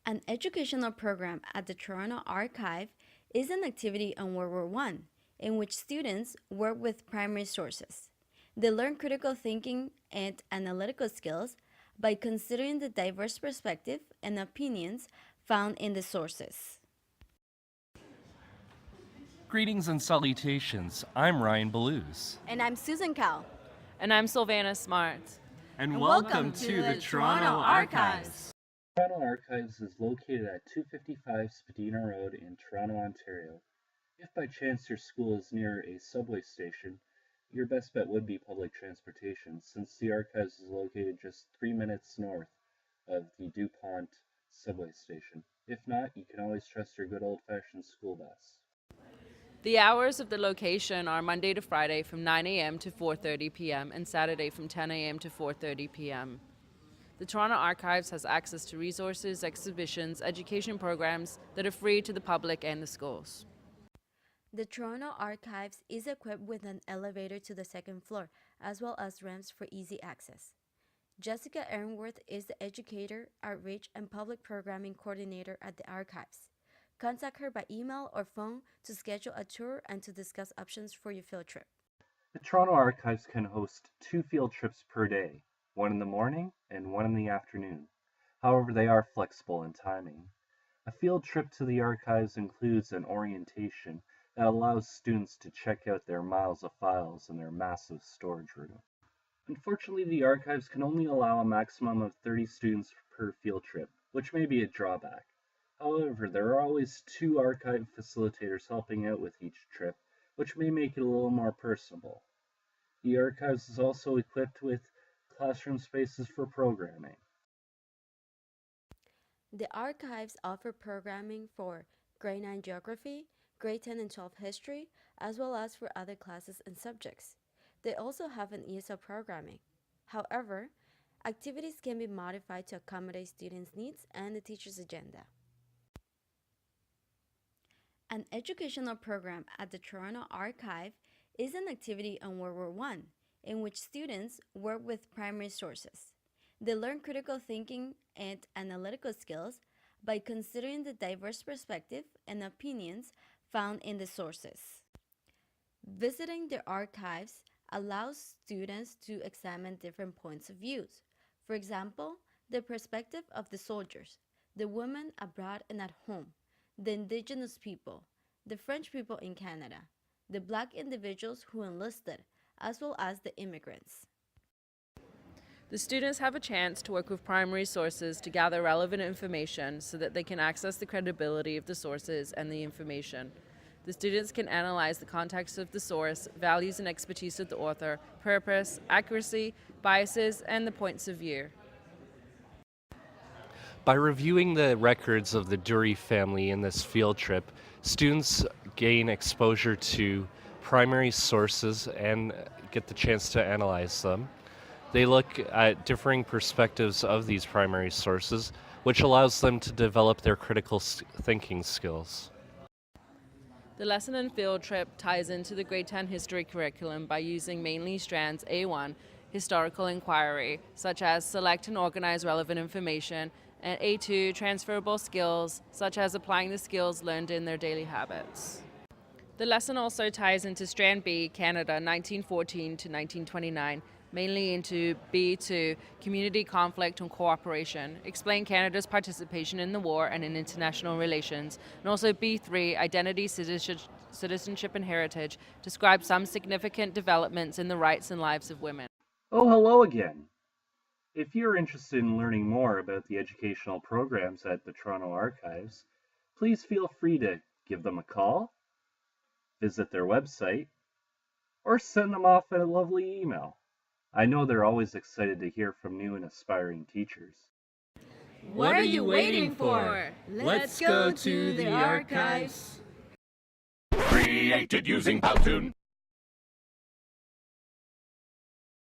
An educational program at the Toronto Archive is an activity on World War I in which students work with primary sources. They learn critical thinking and analytical skills by considering the diverse perspective and opinions found in the sources. Greetings and salutations. I'm Ryan Balluz. And I'm Susan Cal. And I'm Sylvana Smart. And welcome to the Toronto Archives. Toronto Archives is located at 255 Spadina Road in Toronto, Ontario. If by chance your school is near a subway station, your best bet would be public transportation, since the Archives is located just 3 minutes north of the DuPont subway station. If not, you can always trust your good old-fashioned school bus. The hours of the location are Monday to Friday from 9 a.m. to 4:30 p.m. and Saturday from 10 a.m. to 4:30 p.m. The Toronto Archives has access to resources, exhibitions, education programs that are free to the public and the schools. The Toronto Archives is equipped with an elevator to the second floor, as well as ramps for easy access. Jessica Aaronworth is the Educator, Outreach, and Public Programming Coordinator at the Archives. Contact her by email or phone to schedule a tour and to discuss options for your field trip. The Toronto Archives can host 2 field trips per day, one in the morning and one in the afternoon. However, they are flexible in timing. A field trip to the Archives includes an orientation that allows students to check out their miles of files in their massive storage room. Unfortunately, the Archives can only allow a maximum of 30 students per field trip, which may be a drawback. However, there are always 2 archive facilitators helping out with each trip, which may make it a little more personable. The Archives is also equipped with classroom spaces for programming. The Archives offer programming for Grade 9 Geography, Grade 10 and 12 History, as well as for other classes and subjects. They also have an ESL programming. However, activities can be modified to accommodate students' needs and the teacher's agenda. An educational program at the Toronto Archive is an activity on World War I in which students work with primary sources. They learn critical thinking and analytical skills by considering the diverse perspective and opinions found in the sources. Visiting the archives allows students to examine different points of view. For example, the perspective of the soldiers, the women abroad and at home, the indigenous people, the French people in Canada, the Black individuals who enlisted, as well as the immigrants. The students have a chance to work with primary sources to gather relevant information so that they can access the credibility of the sources and the information. The students can analyze the context of the source, values and expertise of the author, purpose, accuracy, biases, and the points of view. By reviewing the records of the Dury family in this field trip, students gain exposure to primary sources and get the chance to analyze them. They look at differing perspectives of these primary sources, which allows them to develop their critical thinking skills. The lesson and field trip ties into the Grade 10 history curriculum by using mainly strands A1, historical inquiry, such as select and organize relevant information, and A2, transferable skills, such as applying the skills learned in their daily habits. The lesson also ties into Strand B, Canada, 1914 to 1929, mainly into B2, community conflict and cooperation, explain Canada's participation in the war and in international relations, and also B3, identity, citizenship and heritage, describe some significant developments in the rights and lives of women. Oh, hello again. If you're interested in learning more about the educational programs at the Toronto Archives, please feel free to give them a call, visit their website, or send them off a lovely email. I know they're always excited to hear from new and aspiring teachers. What are you waiting for? Let's go to the archives. Created using Powtoon.